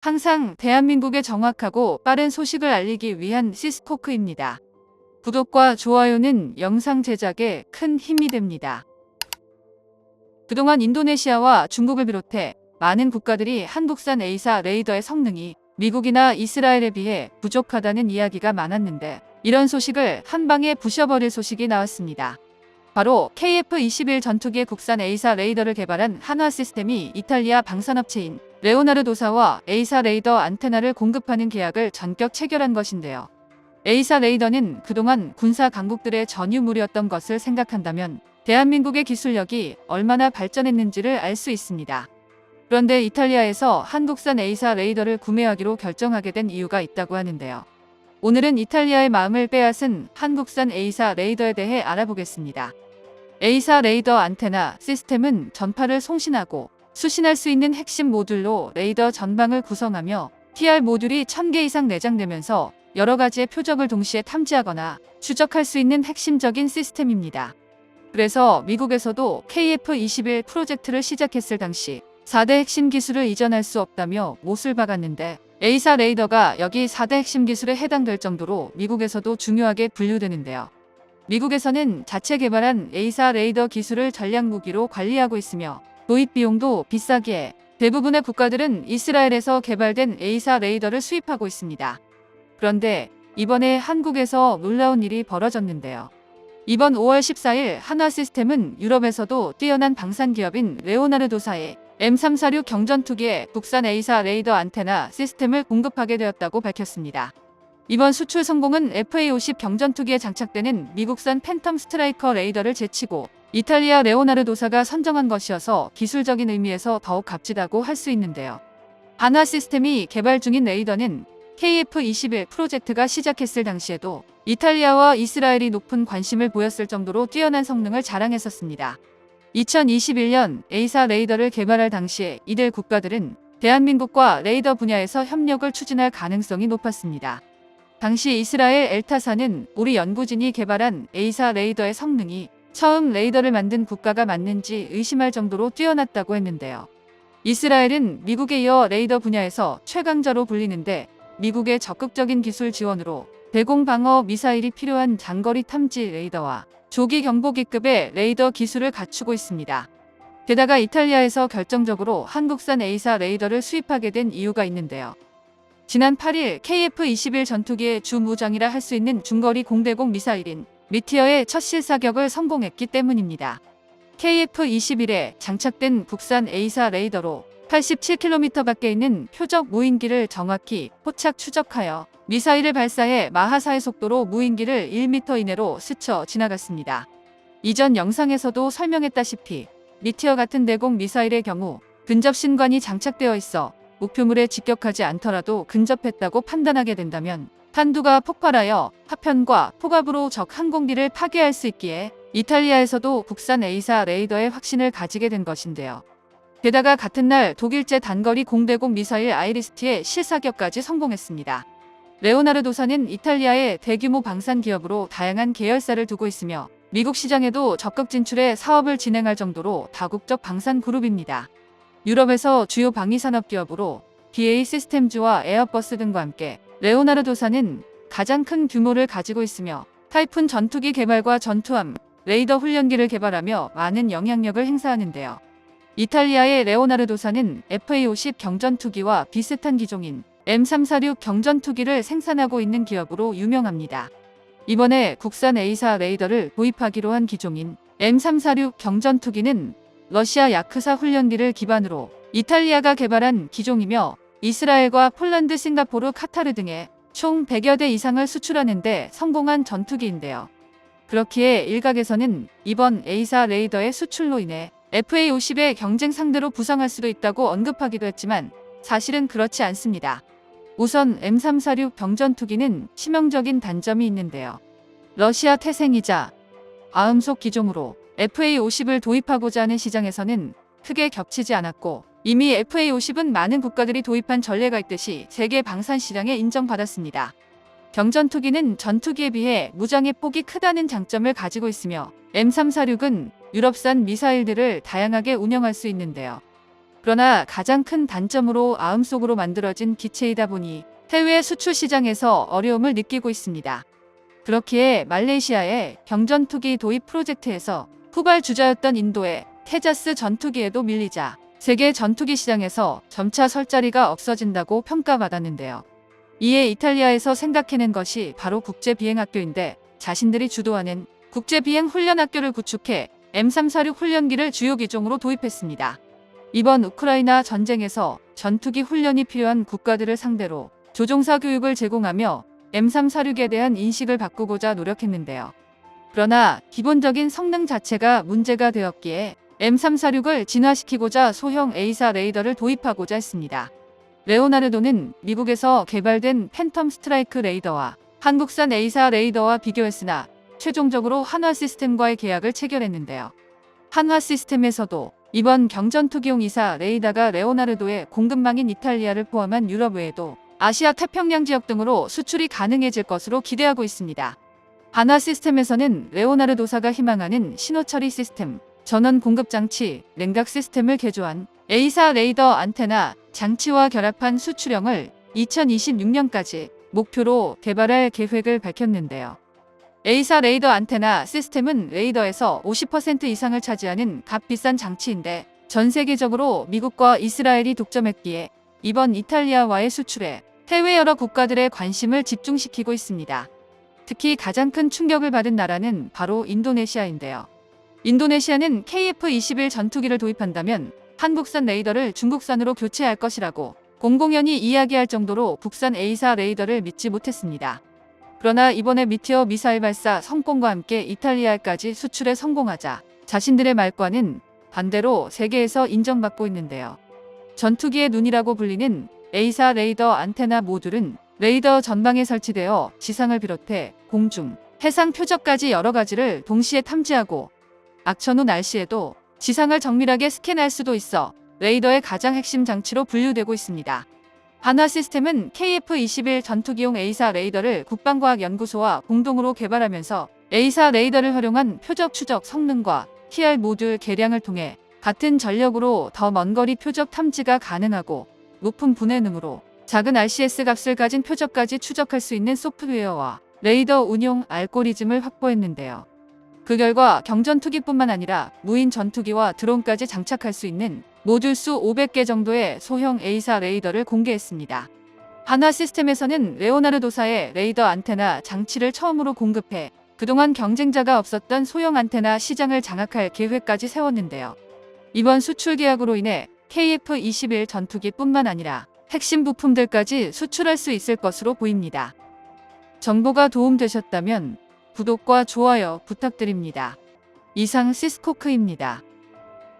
항상 대한민국의 정확하고 빠른 소식을 알리기 위한 시스코크입니다. 구독과 좋아요는 영상 제작에 큰 힘이 됩니다. 그동안 인도네시아와 중국을 비롯해 많은 국가들이 한국산 A사 레이더의 성능이 미국이나 이스라엘에 비해 부족하다는 이야기가 많았는데, 이런 소식을 한 방에 부셔버릴 소식이 나왔습니다. 바로 KF-21 전투기의 국산 A사 레이더를 개발한 한화시스템이 이탈리아 방산업체인 레오나르도사와 A사 레이더 안테나를 공급하는 계약을 전격 체결한 것인데요. A사 레이더는 그동안 군사 강국들의 전유물이었던 것을 생각한다면 대한민국의 기술력이 얼마나 발전했는지를 알 수 있습니다. 그런데 이탈리아에서 한국산 A사 레이더를 구매하기로 결정하게 된 이유가 있다고 하는데요. 오늘은 이탈리아의 마음을 빼앗은 한국산 A사 레이더에 대해 알아보겠습니다. A사 레이더 안테나 시스템은 전파를 송신하고 수신할 수 있는 핵심 모듈로 레이더 전방을 구성하며 TR 모듈이 1000개 이상 내장되면서 여러 가지의 표적을 동시에 탐지하거나 추적할 수 있는 핵심적인 시스템입니다. 그래서 미국에서도 KF-21 프로젝트를 시작했을 당시 4대 핵심 기술을 이전할 수 없다며 못을 박았는데, A사 레이더가 여기 4대 핵심 기술에 해당될 정도로 미국에서도 중요하게 분류되는데요. 미국에서는 자체 개발한 A사 레이더 기술을 전략 무기로 관리하고 있으며 도입 비용도 비싸기에 대부분의 국가들은 이스라엘에서 개발된 A사 레이더를 수입하고 있습니다. 그런데 이번에 한국에서 놀라운 일이 벌어졌는데요. 이번 5월 14일 한화시스템은 유럽에서도 뛰어난 방산 기업인 레오나르도사의 M346 경전투기에 국산 A사 레이더 안테나 시스템을 공급하게 되었다고 밝혔습니다. 이번 수출 성공은 FA-50 경전투기에 장착되는 미국산 팬텀 스트라이커 레이더를 제치고 이탈리아 레오나르도사가 선정한 것이어서 기술적인 의미에서 더욱 값지다고 할 수 있는데요. 한화시스템이 개발 중인 레이더는 KF-21 프로젝트가 시작했을 당시에도 이탈리아와 이스라엘이 높은 관심을 보였을 정도로 뛰어난 성능을 자랑했었습니다. 2021년 A사 레이더를 개발할 당시에 이들 국가들은 대한민국과 레이더 분야에서 협력을 추진할 가능성이 높았습니다. 당시 이스라엘 엘타사는 우리 연구진이 개발한 A사 레이더의 성능이 처음 레이더를 만든 국가가 맞는지 의심할 정도로 뛰어났다고 했는데요. 이스라엘은 미국에 이어 레이더 분야에서 최강자로 불리는데, 미국의 적극적인 기술 지원으로 대공 방어 미사일이 필요한 장거리 탐지 레이더와 조기 경보기급의 레이더 기술을 갖추고 있습니다. 게다가 이탈리아에서 결정적으로 한국산 A사 레이더를 수입하게 된 이유가 있는데요. 지난 8일 KF-21 전투기의 주 무장이라 할 수 있는 중거리 공대공 미사일인 미티어의 첫 실사격을 성공했기 때문입니다. KF-21에 장착된 국산 A사 레이더로 87km 밖에 있는 표적 무인기를 정확히 포착 추적하여 미사일을 발사해 마하4의 속도로 무인기를 1m 이내로 스쳐 지나갔습니다. 이전 영상에서도 설명했다시피 미티어 같은 대공 미사일의 경우 근접 신관이 장착되어 있어 목표물에 직격하지 않더라도 근접했다고 판단하게 된다면 탄두가 폭발하여 파편과 폭압으로 적 항공기를 파괴할 수 있기에 이탈리아에서도 국산 A사 레이더의 확신을 가지게 된 것인데요. 게다가 같은 날 독일제 단거리 공대공 미사일 아이리스티의 실사격까지 성공했습니다. 레오나르도사는 이탈리아의 대규모 방산 기업으로 다양한 계열사를 두고 있으며 미국 시장에도 적극 진출해 사업을 진행할 정도로 다국적 방산 그룹입니다. 유럽에서 주요 방위산업 기업으로 BAE 시스템즈와 에어버스 등과 함께 레오나르도사는 가장 큰 규모를 가지고 있으며 타이푼 전투기 개발과 전투함, 레이더 훈련기를 개발하며 많은 영향력을 행사하는데요. 이탈리아의 레오나르도사는 FA-50 경전투기와 비슷한 기종인 M346 경전투기를 생산하고 있는 기업으로 유명합니다. 이번에 국산 A사 레이더를 도입하기로 한 기종인 M346 경전투기는 러시아 야크사 훈련기를 기반으로 이탈리아가 개발한 기종이며 이스라엘과 폴란드, 싱가포르, 카타르 등에 총 100여 대 이상을 수출하는 데 성공한 전투기인데요. 그렇기에 일각에서는 이번 A사 레이더의 수출로 인해 FA-50의 경쟁 상대로 부상할 수도 있다고 언급하기도 했지만 사실은 그렇지 않습니다. 우선 M346 경전투기는 치명적인 단점이 있는데요. 러시아 태생이자 아음속 기종으로 FA-50을 도입하고자 하는 시장에서는 크게 겹치지 않았고, 이미 FA-50은 많은 국가들이 도입한 전례가 있듯이 세계 방산 시장에 인정받았습니다. 경전투기는 전투기에 비해 무장의 폭이 크다는 장점을 가지고 있으며 M346은 유럽산 미사일들을 다양하게 운영할 수 있는데요. 그러나 가장 큰 단점으로 마음속으로 만들어진 기체이다 보니 해외 수출 시장에서 어려움을 느끼고 있습니다. 그렇기에 말레이시아의 경전투기 도입 프로젝트에서 후발주자였던 인도의 테자스 전투기에도 밀리자 세계 전투기 시장에서 점차 설 자리가 없어진다고 평가받았는데요. 이에 이탈리아에서 생각해낸 것이 바로 국제비행학교인데 자신들이 주도하는 국제비행훈련학교를 구축해 M346 훈련기를 주요 기종으로 도입했습니다. 이번 우크라이나 전쟁에서 전투기 훈련이 필요한 국가들을 상대로 조종사 교육을 제공하며 M346에 대한 인식을 바꾸고자 노력했는데요. 그러나 기본적인 성능 자체가 문제가 되었기에 M346을 진화시키고자 소형 A사 레이더를 도입하고자 했습니다. 레오나르도는 미국에서 개발된 팬텀 스트라이크 레이더와 한국산 A사 레이더와 비교했으나 최종적으로 한화 시스템과의 계약을 체결했는데요. 한화 시스템에서도 이번 경전투기용 A사 레이더가 레오나르도의 공급망인 이탈리아를 포함한 유럽 외에도 아시아 태평양 지역 등으로 수출이 가능해질 것으로 기대하고 있습니다. 한화 시스템에서는 레오나르도사가 희망하는 신호처리 시스템, 전원 공급 장치, 냉각 시스템을 개조한 A사 레이더 안테나 장치와 결합한 수출형을 2026년까지 목표로 개발할 계획을 밝혔는데요. A사 레이더 안테나 시스템은 레이더에서 50% 이상을 차지하는 값비싼 장치인데 전 세계적으로 미국과 이스라엘이 독점했기에 이번 이탈리아와의 수출에 해외 여러 국가들의 관심을 집중시키고 있습니다. 특히 가장 큰 충격을 받은 나라는 바로 인도네시아인데요. 인도네시아는 KF-21 전투기를 도입한다면 한국산 레이더를 중국산으로 교체할 것이라고 공공연히 이야기할 정도로 국산 A사 레이더를 믿지 못했습니다. 그러나 이번에 미티어 미사일 발사 성공과 함께 이탈리아까지 수출에 성공하자 자신들의 말과는 반대로 세계에서 인정받고 있는데요. 전투기의 눈이라고 불리는 A사 레이더 안테나 모듈은 레이더 전방에 설치되어 지상을 비롯해 공중, 해상 표적까지 여러 가지를 동시에 탐지하고 악천 후 날씨에도 지상을 정밀하게 스캔할 수도 있어 레이더의 가장 핵심 장치로 분류되고 있습니다. 한화 시스템은 KF-21 전투기용 A사 레이더를 국방과학연구소와 공동으로 개발하면서 A사 레이더를 활용한 표적 추적 성능과 TR 모듈 개량을 통해 같은 전력으로 더 먼 거리 표적 탐지가 가능하고 높은 분해능으로 작은 RCS 값을 가진 표적까지 추적할 수 있는 소프트웨어와 레이더 운용 알고리즘을 확보했는데요. 그 결과 경전투기뿐만 아니라 무인 전투기와 드론까지 장착할 수 있는 모듈 수 500개 정도의 소형 A사 레이더를 공개했습니다. 한화 시스템에서는 레오나르도사의 레이더 안테나 장치를 처음으로 공급해 그동안 경쟁자가 없었던 소형 안테나 시장을 장악할 계획까지 세웠는데요. 이번 수출 계약으로 인해 KF-21 전투기뿐만 아니라 핵심 부품들까지 수출할 수 있을 것으로 보입니다. 정보가 도움되셨다면 구독과 좋아요 부탁드립니다. 이상 시스코크입니다.